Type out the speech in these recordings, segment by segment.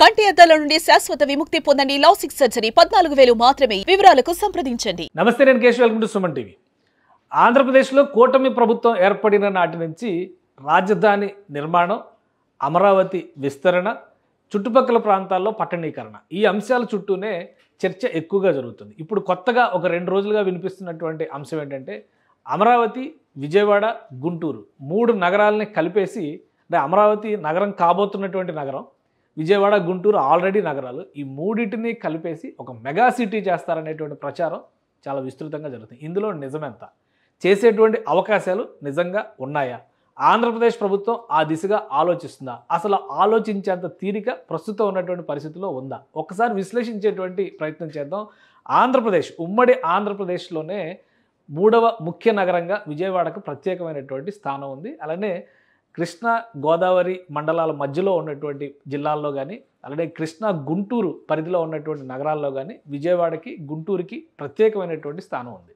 కంటి అద్దాల నుండి శాశ్వత విముక్తి పొందండి. లాసిక్ సర్జరీ 14,000 మాత్రమే. వివరాలకు సంప్రదించండి. నమస్తే, నేను Keshav. Welcome to Suman TV. ఆంధ్రప్రదేశ్లో కూటమి ప్రభుత్వం ఏర్పడిన నాటి నుంచి రాజధాని నిర్మాణం, అమరావతి విస్తరణ, చుట్టుపక్కల ప్రాంతాల్లో పట్టణీకరణ, ఈ అంశాల చుట్టూనే చర్చ ఎక్కువగా జరుగుతుంది. ఇప్పుడు కొత్తగా ఒక 2 రోజులుగా వినిపిస్తున్నటువంటి అంశం ఏంటంటే, అమరావతి, విజయవాడ, గుంటూరు 3 నగరాలని కలిపేసి, అంటే అమరావతి నగరం కాబోతున్నటువంటి నగరం, విజయవాడ, గుంటూరు ఆల్రెడీ నగరాలు, ఈ మూడింటిని కలిపేసి ఒక మెగా సిటీ చేస్తారనేటువంటి ప్రచారం చాలా విస్తృతంగా జరుగుతుంది. ఇందులో నిజమెంత? చేసేటువంటి అవకాశాలు నిజంగా ఉన్నాయా? ఆంధ్రప్రదేశ్ ప్రభుత్వం ఆ దిశగా ఆలోచిస్తుందా? అసలు ఆలోచించేంత తీరిక ప్రస్తుతం ఉన్నటువంటి పరిస్థితిలో ఉందా? ఒకసారి విశ్లేషించేటువంటి ప్రయత్నం చేద్దాం. ఆంధ్రప్రదేశ్, ఉమ్మడి ఆంధ్రప్రదేశ్లోనే 3వ ముఖ్య నగరంగా విజయవాడకు ప్రత్యేకమైనటువంటి స్థానం ఉంది. అలానే కృష్ణా గోదావరి మండలాల మధ్యలో ఉన్నటువంటి జిల్లాల్లో కానీ, అలానే కృష్ణా గుంటూరు పరిధిలో ఉన్నటువంటి నగరాల్లో కానీ విజయవాడకి, గుంటూరుకి ప్రత్యేకమైనటువంటి స్థానం ఉంది.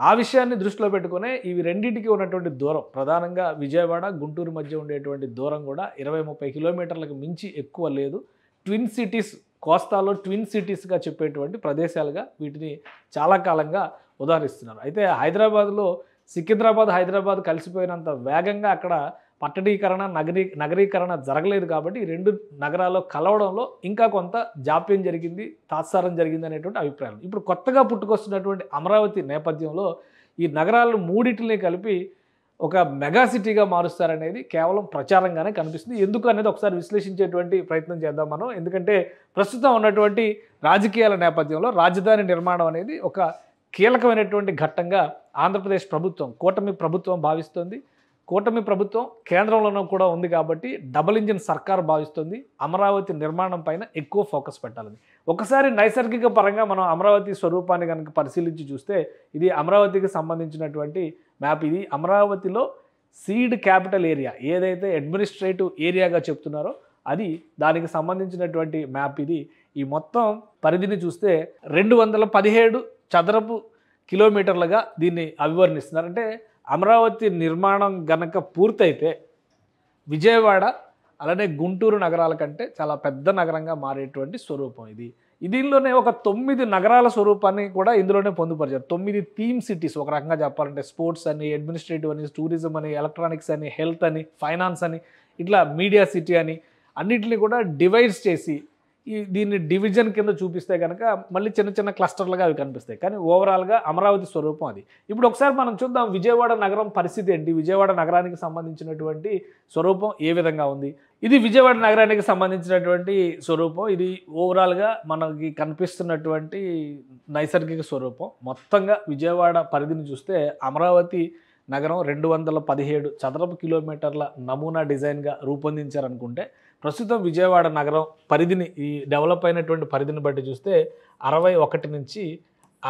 ఆ విషయాన్ని దృష్టిలో పెట్టుకునే ఇవి రెండింటికి ఉన్నటువంటి దూరం, ప్రధానంగా విజయవాడ, గుంటూరు మధ్య ఉండేటువంటి దూరం కూడా 20-30 కిలోమీటర్లకు మించి ఎక్కువ లేదు. ట్విన్ సిటీస్, కోస్తాలో ట్విన్ సిటీస్గా చెప్పేటువంటి ప్రదేశాలుగా వీటిని చాలా కాలంగా ఉదాహరిస్తున్నారు. అయితే హైదరాబాద్లో సికింద్రాబాద్, హైదరాబాద్ కలిసిపోయినంత వేగంగా అక్కడ పట్టణీకరణ, నగరీకరణ జరగలేదు. కాబట్టి ఈ 2 నగరాల్లో కలవడంలో ఇంకా కొంత జాప్యం జరిగింది, తాత్సారం జరిగింది అనేటువంటి అభిప్రాయం. ఇప్పుడు కొత్తగా పుట్టుకొస్తున్నటువంటి అమరావతి నేపథ్యంలో ఈ నగరాలను మూడింటిని కలిపి ఒక మెగా సిటీగా మారుస్తారనేది కేవలం ప్రచారంగానే కనిపిస్తుంది. ఎందుకు అనేది ఒకసారి విశ్లేషించేటువంటి ప్రయత్నం చేద్దాం మనం. ఎందుకంటే ప్రస్తుతం ఉన్నటువంటి రాజకీయాల నేపథ్యంలో రాజధాని నిర్మాణం అనేది ఒక కీలకమైనటువంటి ఘట్టంగా ఆంధ్రప్రదేశ్ ప్రభుత్వం, కూటమి ప్రభుత్వం భావిస్తుంది. కూటమి ప్రభుత్వం కేంద్రంలోనూ కూడా ఉంది కాబట్టి డబుల్ ఇంజిన్ సర్కార్ భావిస్తుంది. అమరావతి నిర్మాణం పైన ఎక్కువ ఫోకస్ పెట్టాలని. ఒకసారి నైసర్గిక పరంగా మనం అమరావతి స్వరూపాన్ని కనుక పరిశీలించి చూస్తే, ఇది అమరావతికి సంబంధించినటువంటి మ్యాప్. ఇది అమరావతిలో సీడ్ క్యాపిటల్ ఏరియా, ఏదైతే అడ్మినిస్ట్రేటివ్ ఏరియాగా చెప్తున్నారో అది, దానికి సంబంధించినటువంటి మ్యాప్ ఇది. ఈ మొత్తం పరిధిని చూస్తే 217 చదరపు కిలోమీటర్లుగా దీన్ని అభివర్ణిస్తున్నారు. అంటే అమరావతి నిర్మాణం గనక పూర్తయితే విజయవాడ అలానే గుంటూరు నగరాల కంటే చాలా పెద్ద నగరంగా మారేటువంటి స్వరూపం ఇది. దీనిలోనే ఒక 9 నగరాల స్వరూపాన్ని కూడా ఇందులోనే పొందుపరిచారు. 9 థీమ్ సిటీస్, ఒక రకంగా చెప్పాలంటే స్పోర్ట్స్ అని, అడ్మినిస్ట్రేటివ్ అని, టూరిజం అని, ఎలక్ట్రానిక్స్ అని, హెల్త్ అని, ఫైనాన్స్ అని, ఇట్లా మీడియా సిటీ అని అన్నింటినీ కూడా డివైడ్స్ చేసి దీన్ని డివిజన్ కింద చూపిస్తే కనుక మళ్ళీ చిన్న చిన్న క్లస్టర్లుగా అవి కనిపిస్తాయి. కానీ ఓవరాల్గా అమరావతి స్వరూపం అది. ఇప్పుడు ఒకసారి మనం చూద్దాం విజయవాడ నగరం పరిస్థితి ఏంటి, విజయవాడ నగరానికి సంబంధించినటువంటి స్వరూపం ఏ విధంగా ఉంది. ఇది విజయవాడ నగరానికి సంబంధించినటువంటి స్వరూపం. ఇది ఓవరాల్గా మనకి కనిపిస్తున్నటువంటి నైసర్గిక స్వరూపం. మొత్తంగా విజయవాడ పరిధిని చూస్తే అమరావతి నగరం 217 చదరపు కిలోమీటర్ల నమూనా డిజైన్గా రూపొందించారనుకుంటే, ప్రస్తుతం విజయవాడ నగరం పరిధిని, ఈ డెవలప్ అయినటువంటి పరిధిని బట్టి చూస్తే 61 నుంచి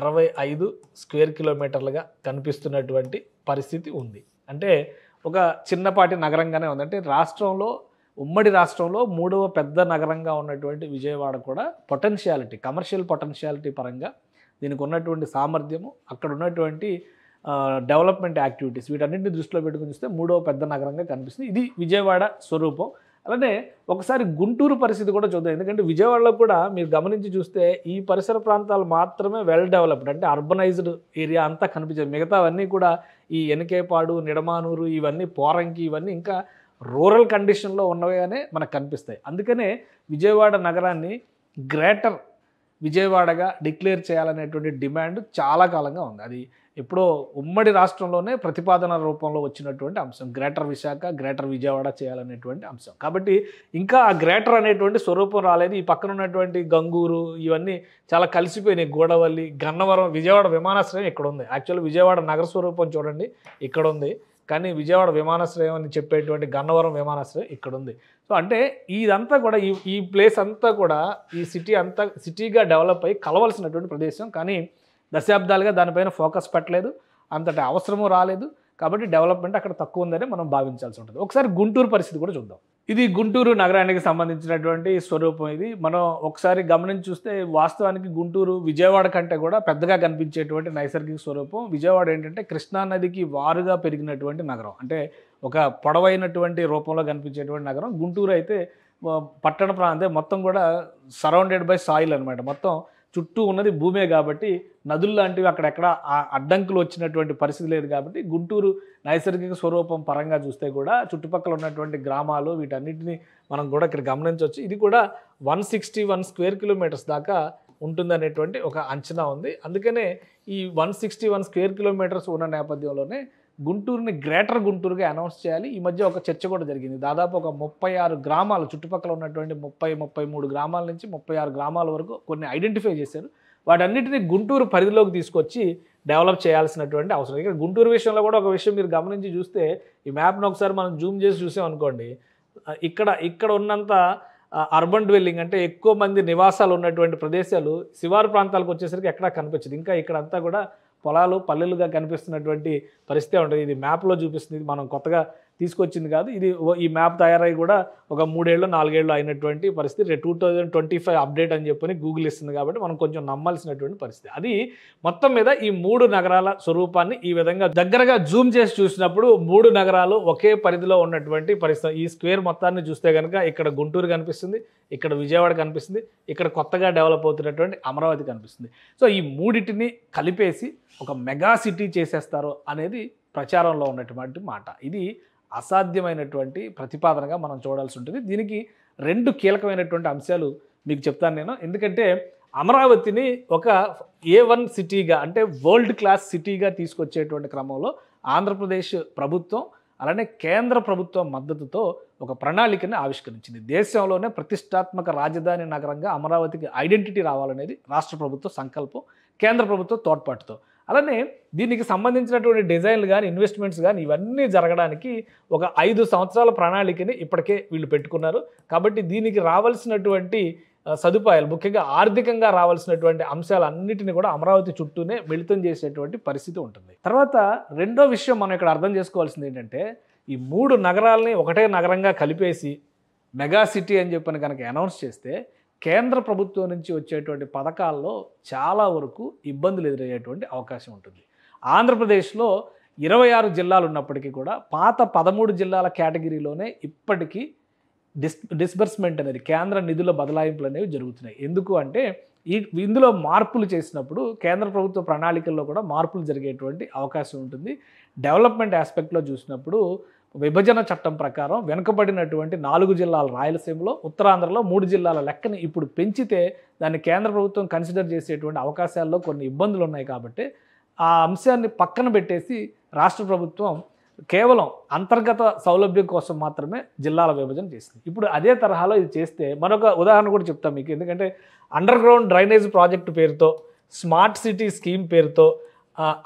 65 స్క్వేర్ కిలోమీటర్లుగా కనిపిస్తున్నటువంటి పరిస్థితి ఉంది. అంటే ఒక చిన్నపాటి నగరంగానే ఉంది. అంటే రాష్ట్రంలో, ఉమ్మడి రాష్ట్రంలో 3వ పెద్ద నగరంగా ఉన్నటువంటి విజయవాడ కూడా పొటెన్షియాలిటీ, కమర్షియల్ పొటెన్షియాలిటీ పరంగా దీనికి ఉన్నటువంటి సామర్థ్యము, అక్కడ ఉన్నటువంటి డెవలప్మెంట్ యాక్టివిటీస్, వీటన్నింటిని దృష్టిలో పెట్టుకుని చూస్తే 3వ పెద్ద నగరంగా కనిపిస్తుంది. ఇది విజయవాడ స్వరూపం. అలానే ఒకసారి గుంటూరు పరిస్థితి కూడా చూద్దాం. ఎందుకంటే విజయవాడలో కూడా మీరు గమనించి చూస్తే ఈ పరిసర ప్రాంతాలు మాత్రమే వెల్ డెవలప్డ్, అంటే అర్బనైజ్డ్ ఏరియా అంతా కనిపించేది. మిగతావన్నీ కూడా ఈ ఎనకేపాడు, నిడమానూరు, ఇవన్నీ పోరంకి, ఇవన్నీ ఇంకా రూరల్ కండిషన్లో ఉన్నవిగానే మనకు కనిపిస్తాయి. అందుకనే విజయవాడ నగరాన్ని గ్రేటర్ విజయవాడగా డిక్లేర్ చేయాలనేటువంటి డిమాండ్ చాలా కాలంగా ఉంది. అది ఎప్పుడో ఉమ్మడి రాష్ట్రంలోనే ప్రతిపాదన రూపంలో వచ్చినటువంటి అంశం, గ్రేటర్ విశాఖ, గ్రేటర్ విజయవాడ చేయాలనేటువంటి అంశం. కాబట్టి ఇంకా ఆ గ్రేటర్ అనేటువంటి స్వరూపం రాలేదు. ఈ పక్కన ఉన్నటువంటి గంగూరు, ఇవన్నీ చాలా కలిసిపోయినాయి. గోడవల్లి, గన్నవరం, విజయవాడ విమానాశ్రయం ఇక్కడ ఉంది. యాక్చువల్లీ విజయవాడ నగర స్వరూపం చూడండి ఇక్కడ ఉంది, కానీ విజయవాడ విమానాశ్రయం అని చెప్పేటువంటి గన్నవరం విమానాశ్రయం ఇక్కడ ఉంది. సో అంటే ఇదంతా కూడా, ఈ ప్లేస్ అంతా కూడా, ఈ సిటీ అంతా సిటీగా డెవలప్ అయ్యి కలవాల్సినటువంటి ప్రదేశం. కానీ దశాబ్దాలుగా దానిపైన ఫోకస్ పెట్టలేదు, అంతటి అవసరము రాలేదు. కాబట్టి డెవలప్మెంట్ అక్కడ తక్కువ ఉందని మనం భావించాల్సి ఉంటుంది. ఒకసారి గుంటూరు పరిస్థితి కూడా చూద్దాం. ఇది గుంటూరు నగరానికి సంబంధించినటువంటి స్వరూపం. ఇది మనం ఒకసారి గమనించి చూస్తే వాస్తవానికి గుంటూరు విజయవాడ కంటే కూడా పెద్దగా కనిపించేటువంటి నైసర్గిక స్వరూపం. విజయవాడ ఏంటంటే కృష్ణా నదికి వారుగా పెరిగినటువంటి నగరం, అంటే ఒక పొడవైనటువంటి రూపంలో కనిపించేటువంటి నగరం. గుంటూరు అయితే పట్టణ ప్రాంతం మొత్తం కూడా సరౌండెడ్ బై సాయిల్ అనమాట. మొత్తం చుట్టూ ఉన్నది భూమే కాబట్టి నదులు లాంటివి అక్కడెక్కడ అడ్డంకులు వచ్చినటువంటి పరిస్థితి లేదు కాబట్టి గుంటూరు నైసర్గిక స్వరూపం పరంగా చూస్తే కూడా చుట్టుపక్కల ఉన్నటువంటి గ్రామాలు వీటన్నిటిని మనం కూడా ఇక్కడ గమనించవచ్చు. ఇది కూడా 161 స్క్వేర్ కిలోమీటర్స్ దాకా ఉంటుందనేటువంటి ఒక అంచనా ఉంది. అందుకనే ఈ 161 స్క్వేర్ కిలోమీటర్స్ ఉన్న నేపథ్యంలోనే గుంటూరుని గ్రేటర్ గుంటూరుగా అనౌన్స్ చేయాలి. ఈ మధ్య ఒక చర్చ కూడా జరిగింది. దాదాపు ఒక 36 గ్రామాలు చుట్టుపక్కల ఉన్నటువంటి 33 గ్రామాల నుంచి 36 గ్రామాల వరకు కొన్ని ఐడెంటిఫై చేశారు. వాటన్నిటిని గుంటూరు పరిధిలోకి తీసుకొచ్చి డెవలప్ చేయాల్సినటువంటి అవసరం. ఇక్కడ గుంటూరు విషయంలో కూడా ఒక విషయం మీరు గమనించి చూస్తే ఈ మ్యాప్ను ఒకసారి మనం జూమ్ చేసి చూసామనుకోండి, ఇక్కడ ఉన్నంత అర్బన్ డ్వెల్లింగ్ అంటే ఎక్కువ మంది నివాసాలు ఉన్నటువంటి ప్రదేశాలు శివారు ప్రాంతాలకు వచ్చేసరికి ఎక్కడా కనిపించదు. ఇంకా ఇక్కడంతా కూడా పొలాలు పల్లెలుగా కనిపిస్తున్నటువంటి పరిస్థితి ఉంటుంది. ఇది మ్యాప్లో చూపిస్తుంది, మనం కొత్తగా తీసుకొచ్చింది కాదు. ఇది ఈ మ్యాప్ తయారై కూడా ఒక 3 ఏళ్ళు 4 ఏళ్ళు అయినటువంటి పరిస్థితి. 2025 అప్డేట్ అని చెప్పని గూగుల్ ఇస్తుంది కాబట్టి మనం కొంచెం నమ్మాల్సినటువంటి పరిస్థితి. అది మొత్తం మీద ఈ 3 నగరాల స్వరూపాన్ని ఈ విధంగా దగ్గరగా జూమ్ చేసి చూసినప్పుడు 3 నగరాలు ఒకే పరిధిలో ఉన్నటువంటి పరిస్థితి. ఈ స్క్వేర్ మొత్తాన్ని చూస్తే కనుక ఇక్కడ గుంటూరు కనిపిస్తుంది, ఇక్కడ విజయవాడ కనిపిస్తుంది, ఇక్కడ కొత్తగా డెవలప్ అవుతున్నటువంటి అమరావతి కనిపిస్తుంది. సో ఈ మూడింటిని కలిపేసి ఒక మెగా సిటీ చేసేస్తారు అనేది ప్రచారంలో ఉన్నటువంటి మాట. ఇది అసాధ్యమైనటువంటి ప్రతిపాదనగా మనం చూడాల్సి ఉంటుంది. దీనికి 2 కీలకమైనటువంటి అంశాలు మీకు చెప్తాను నేను. ఎందుకంటే అమరావతిని ఒక A1 సిటీగా అంటే వరల్డ్ క్లాస్ సిటీగా తీసుకొచ్చేటువంటి క్రమంలో ఆంధ్రప్రదేశ్ ప్రభుత్వం అలానే కేంద్ర ప్రభుత్వం మద్దతుతో ఒక ప్రణాళికని ఆవిష్కరించింది. దేశంలోనే ప్రతిష్టాత్మక రాజధాని నగరంగా అమరావతికి ఐడెంటిటీ రావాలనేది రాష్ట్ర ప్రభుత్వ సంకల్పం, కేంద్ర ప్రభుత్వ తోడ్పాటుతో. అలానే దీనికి సంబంధించినటువంటి డిజైన్లు కానీ ఇన్వెస్ట్మెంట్స్ కానీ ఇవన్నీ జరగడానికి ఒక 5 సంవత్సరాల ప్రణాళికని ఇప్పటికే వీళ్ళు పెట్టుకున్నారు. కాబట్టి దీనికి రావాల్సినటువంటి సదుపాయాలు ముఖ్యంగా ఆర్థికంగా రావాల్సినటువంటి అంశాలన్నిటిని కూడా అమరావతి చుట్టూనే మిళితం చేసేటువంటి పరిస్థితి ఉంటుంది. తర్వాత రెండో విషయం మనం ఇక్కడ అర్థం చేసుకోవాల్సింది ఏంటంటే ఈ 3 నగరాలని ఒకటే నగరంగా కలిపేసి మెగా సిటీ అని చెప్పని కనుక అనౌన్స్ చేస్తే కేంద్ర ప్రభుత్వం నుంచి వచ్చేటువంటి పథకాల్లో చాలా వరకు ఇబ్బందులు ఎదురయ్యేటువంటి అవకాశం ఉంటుంది. ఆంధ్రప్రదేశ్లో 26 జిల్లాలు ఉన్నప్పటికీ కూడా పాత 13 జిల్లాల కేటగిరీలోనే ఇప్పటికీ డిస్బర్స్మెంట్ అనేది కేంద్ర నిధుల బదలాయింపులు అనేవి జరుగుతున్నాయి. ఎందుకు అంటే ఇందులో మార్పులు చేసినప్పుడు కేంద్ర ప్రభుత్వ ప్రణాళికల్లో కూడా మార్పులు జరిగేటువంటి అవకాశం ఉంటుంది. డెవలప్మెంట్ ఆస్పెక్ట్లో చూసినప్పుడు విభజన చట్టం ప్రకారం వెనుకబడినటువంటి 4 జిల్లాల రాయలసీమలో, ఉత్తరాంధ్రలో 3 జిల్లాల లెక్కని ఇప్పుడు పెంచితే దాన్ని కేంద్ర ప్రభుత్వం కన్సిడర్ చేసేటువంటి అవకాశాల్లో కొన్ని ఇబ్బందులు ఉన్నాయి. కాబట్టి ఆ అంశాన్ని పక్కన పెట్టేసి రాష్ట్ర ప్రభుత్వం కేవలం అంతర్గత సౌలభ్యం కోసం మాత్రమే జిల్లాల విభజన చేసింది. ఇప్పుడు అదే తరహాలో ఇది చేస్తే మరొక ఉదాహరణ కూడా చెప్తాం మీకు. ఎందుకంటే అండర్ గ్రౌండ్ డ్రైనేజ్ ప్రాజెక్టు పేరుతో, స్మార్ట్ సిటీ స్కీమ్ పేరుతో,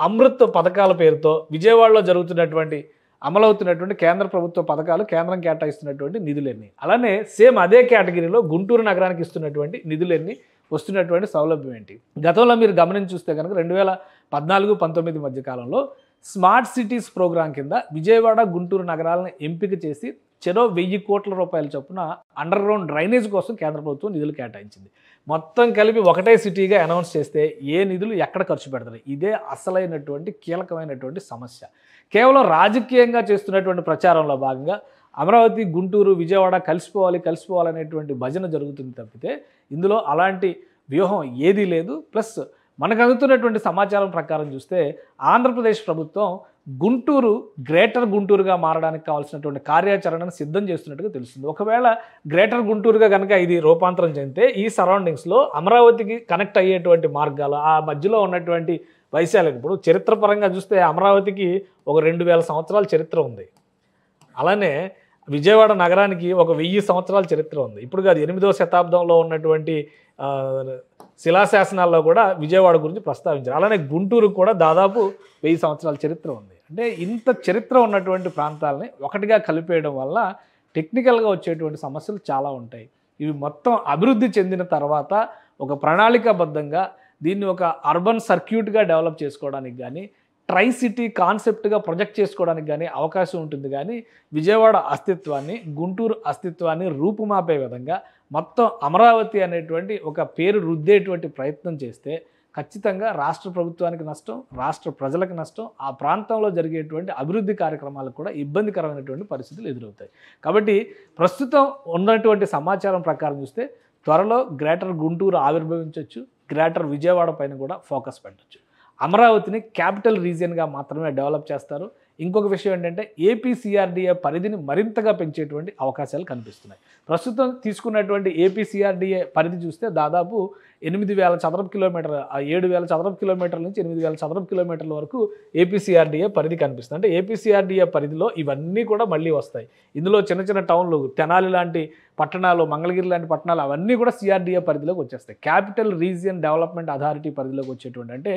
అమృత్ పథకాల పేరుతో విజయవాడలో జరుగుతున్నటువంటి అమలవుతున్నటువంటి కేంద్ర ప్రభుత్వ పథకాలు, కేంద్రం కేటాయిస్తున్నటువంటి నిధులన్నీ, అలానే సేమ్ అదే కేటగిరీలో గుంటూరు నగరానికి ఇస్తున్నటువంటి నిధులన్నీ, వస్తున్నటువంటి సౌలభ్యం ఏంటి? గతంలో మీరు గమనించి చూస్తే కనుక 2014-19 మధ్య కాలంలో స్మార్ట్ సిటీస్ ప్రోగ్రాం కింద విజయవాడ, గుంటూరు నగరాలను ఎంపిక చేసి చెరో 1000 కోట్ల రూపాయల చొప్పున అండర్ గ్రౌండ్ డ్రైనేజ్ కోసం కేంద్ర ప్రభుత్వం నిధులు కేటాయించింది. మొత్తం కలిపి ఒకటే సిటీగా అనౌన్స్ చేస్తే ఏ నిధులు ఎక్కడ ఖర్చు పెడతారు? ఇదే అసలైనటువంటి కీలకమైనటువంటి సమస్య. కేవలం రాజకీయంగా చేస్తున్నటువంటి ప్రచారంలో భాగంగా అమరావతి, గుంటూరు, విజయవాడ కలిసిపోవాలనేటువంటి భజన జరుగుతుంది తప్పితే ఇందులో అలాంటి వ్యూహం ఏదీ లేదు. ప్లస్ మనకు అందుతున్నటువంటి సమాచారం ప్రకారం చూస్తే ఆంధ్రప్రదేశ్ ప్రభుత్వం గుంటూరు గ్రేటర్ గుంటూరుగా మారడానికి కావాల్సినటువంటి కార్యాచరణను సిద్ధం చేస్తున్నట్టుగా తెలుస్తుంది. ఒకవేళ గ్రేటర్ గుంటూరుగా కనుక ఇది రూపాంతరం చెందితే ఈ సరౌండింగ్స్లో అమరావతికి కనెక్ట్ అయ్యేటువంటి మార్గాలు, ఆ మధ్యలో ఉన్నటువంటి వైశాల్యం, ఇప్పుడు చరిత్రపరంగా చూస్తే అమరావతికి ఒక 2000 సంవత్సరాల చరిత్ర ఉంది. అలానే విజయవాడ నగరానికి ఒక 1000 సంవత్సరాల చరిత్ర ఉంది. ఇప్పుడు కాదు, 8వ శతాబ్దంలో ఉన్నటువంటి శిలాశాసనాల్లో కూడా విజయవాడ గురించి ప్రస్తావించారు. అలానే గుంటూరు కూడా దాదాపు 1000 సంవత్సరాల చరిత్ర ఉంది. అంటే ఇంత చరిత్ర ఉన్నటువంటి ప్రాంతాలని ఒకటిగా కలిపేయడం వల్ల టెక్నికల్గా వచ్చేటువంటి సమస్యలు చాలా ఉంటాయి. ఇవి మొత్తం అభివృద్ధి చెందిన తర్వాత ఒక ప్రణాళికాబద్ధంగా దీన్ని ఒక అర్బన్ సర్క్యూట్గా డెవలప్ చేసుకోవడానికి కానీ, ట్రై సిటీ కాన్సెప్ట్గా ప్రొజెక్ట్ చేసుకోవడానికి కానీ అవకాశం ఉంటుంది. కానీ విజయవాడ అస్తిత్వాన్ని, గుంటూరు అస్తిత్వాన్ని రూపుమాపే విధంగా మొత్తం అమరావతి అనేటువంటి ఒక పేరు రుద్దేటువంటి ప్రయత్నం చేస్తే ఖచ్చితంగా రాష్ట్ర ప్రభుత్వానికి నష్టం, రాష్ట్ర ప్రజలకు నష్టం, ఆ ప్రాంతంలో జరిగేటువంటి అభివృద్ధి కార్యక్రమాలకు కూడా ఇబ్బందికరమైనటువంటి పరిస్థితులు ఎదురవుతాయి. కాబట్టి ప్రస్తుతం ఉన్నటువంటి సమాచారం ప్రకారం చూస్తే త్వరలో గ్రేటర్ గుంటూరు ఆవిర్భవించవచ్చు, గ్రేటర్ విజయవాడ పైన కూడా ఫోకస్ పెట్టచ్చు. అమరావతిని క్యాపిటల్ రీజియన్గా మాత్రమే డెవలప్ చేస్తారు. ఇంకొక విషయం ఏంటంటే ఏపీ సిఆర్డీఏ పరిధిని మరింతగా పెంచేటువంటి అవకాశాలు కనిపిస్తున్నాయి. ప్రస్తుతం తీసుకున్నటువంటి ఏపీ సిఆర్డీఏ పరిధి చూస్తే దాదాపు 8,000 చదరపు కిలోమీటర్ల 7,000 చదరపు కిలోమీటర్ల నుంచి 8,000 చదరపు కిలోమీటర్ల వరకు ఏపీ సిఆర్డీఏ పరిధి కనిపిస్తుంది. అంటే ఏపీ సిఆర్డీఏ పరిధిలో ఇవన్నీ కూడా మళ్ళీ వస్తాయి. ఇందులో చిన్న చిన్న టౌన్లు, తెనాలి లాంటి పట్టణాలు, మంగళగిరి లాంటి పట్టణాలు అవన్నీ కూడా సిఆర్డీఏ పరిధిలోకి వచ్చేస్తాయి. క్యాపిటల్ రీజియన్ డెవలప్మెంట్ అథారిటీ పరిధిలోకి వచ్చేటువంటి అంటే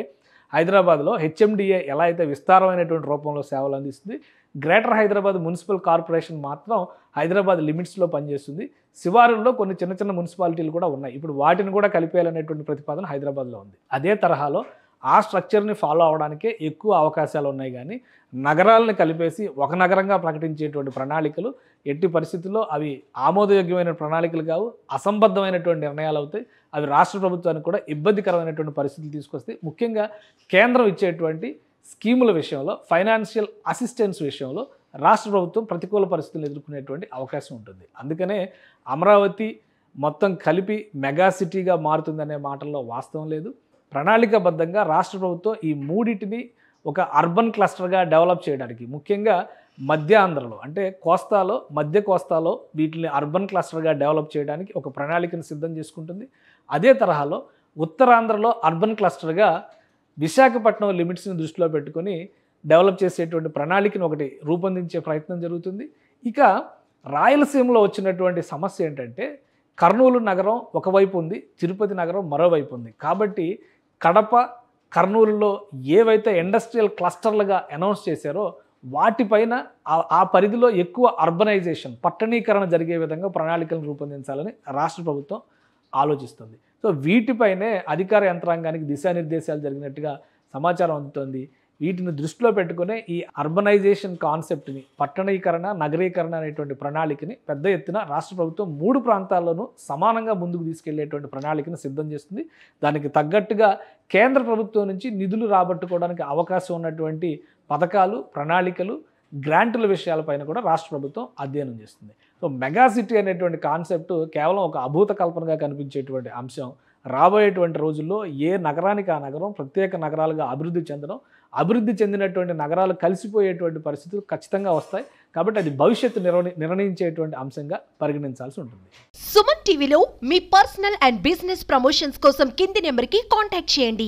హైదరాబాద్లో హెచ్ఎండిఏ ఎలా అయితే విస్తారమైనటువంటి రూపంలో సేవలు అందిస్తుంది, గ్రేటర్ హైదరాబాద్ మున్సిపల్ కార్పొరేషన్ మాత్రం హైదరాబాద్ లిమిట్స్లో పనిచేస్తుంది. శివారుల్లో కొన్ని చిన్న చిన్న మున్సిపాలిటీలు కూడా ఉన్నాయి. ఇప్పుడు వాటిని కూడా కలిపేయాలనేటువంటి ప్రతిపాదన హైదరాబాద్లో ఉంది. అదే తరహాలో ఆ స్ట్రక్చర్ని ఫాలో అవడానికే ఎక్కువ అవకాశాలు ఉన్నాయి. కానీ నగరాలను కలిపేసి ఒక నగరంగా ప్రకటించేటువంటి ప్రణాళికలు ఎట్టి పరిస్థితుల్లో అవి ఆమోదయోగ్యమైన ప్రణాళికలు కావు, అసంబద్ధమైనటువంటి నిర్ణయాలు అవుతాయి. అవి రాష్ట్ర ప్రభుత్వానికి కూడా ఇబ్బందికరమైనటువంటి పరిస్థితులు తీసుకొస్తాయి. ముఖ్యంగా కేంద్రం ఇచ్చేటువంటి స్కీముల విషయంలో, ఫైనాన్షియల్ అసిస్టెన్స్ విషయంలో రాష్ట్ర ప్రభుత్వం ప్రతికూల పరిస్థితులు ఎదుర్కొనేటువంటి అవకాశం ఉంటుంది. అందుకనే అమరావతి మొత్తం కలిపి మెగా సిటీగా మారుతుందనే మాటల్లో వాస్తవం లేదు. ప్రణాళికాబద్ధంగా రాష్ట్ర ప్రభుత్వం ఈ మూడింటిని ఒక అర్బన్ క్లస్టర్గా డెవలప్ చేయడానికి, ముఖ్యంగా మధ్య ఆంధ్రలో అంటే కోస్తాలో, మధ్య కోస్తాలో వీటిని అర్బన్ క్లస్టర్గా డెవలప్ చేయడానికి ఒక ప్రణాళికను సిద్ధం చేసుకుంటుంది. అదే తరహాలో ఉత్తరాంధ్రలో అర్బన్ క్లస్టర్గా విశాఖపట్నం లిమిట్స్ని దృష్టిలో పెట్టుకొని డెవలప్ చేసేటువంటి ప్రణాళికను ఒకటి రూపొందించే ప్రయత్నం జరుగుతుంది. ఇక రాయలసీమలో వచ్చినటువంటి సమస్య ఏంటంటే కర్నూలు నగరం ఒకవైపు ఉంది, తిరుపతి నగరం మరోవైపు ఉంది. కాబట్టి కడప, కర్నూలులో ఏవైతే ఇండస్ట్రియల్ క్లస్టర్లుగా అనౌన్స్ చేశారో వాటిపైన ఆ పరిధిలో ఎక్కువ అర్బనైజేషన్, పట్టణీకరణ జరిగే విధంగా ప్రణాళికలను రూపొందించాలని రాష్ట్ర ప్రభుత్వం ఆలోచిస్తుంది. సో వీటిపైనే అధికార యంత్రాంగానికి దిశానిర్దేశాలు జరిగినట్టుగా సమాచారం అందుతోంది. వీటిని దృష్టిలో పెట్టుకునే ఈ అర్బనైజేషన్ కాన్సెప్ట్ని, పట్టణీకరణ, నగరీకరణ అనేటువంటి ప్రణాళికని పెద్ద ఎత్తున రాష్ట్ర ప్రభుత్వం 3 ప్రాంతాల్లోనూ సమానంగా ముందుకు తీసుకెళ్లేటువంటి ప్రణాళికను సిద్ధం చేస్తుంది. దానికి తగ్గట్టుగా కేంద్ర ప్రభుత్వం నుంచి నిధులు రాబట్టుకోవడానికి అవకాశం ఉన్నటువంటి పథకాలు, ప్రణాళికలు, గ్రాంటుల విషయాలపైన కూడా రాష్ట్ర ప్రభుత్వం అధ్యయనం చేస్తుంది. సో మెగా సిటీ అనేటువంటి కాన్సెప్ట్ కేవలం ఒక అభూత కల్పనగా కనిపించేటువంటి అంశం రాబోయేటువంటి రోజుల్లో ఏ నగరానికి ఆ నగరం ప్రత్యేక నగరాలుగా అభివృద్ధి చెందడం, అభివృద్ధి చెందినటువంటి నగరాలు కలిసిపోయేటువంటి పరిస్థితులు ఖచ్చితంగా వస్తాయి. కాబట్టి అది భవిష్యత్తు నిర్ణయించేటువంటి అంశంగా పరిగణించాల్సి ఉంటుంది. సుమన్ టీవీలో మీ పర్సనల్ అండ్ బిజినెస్ ప్రమోషన్స్ కోసం కింది నెంబర్కి కాంటాక్ట్ చేయండి.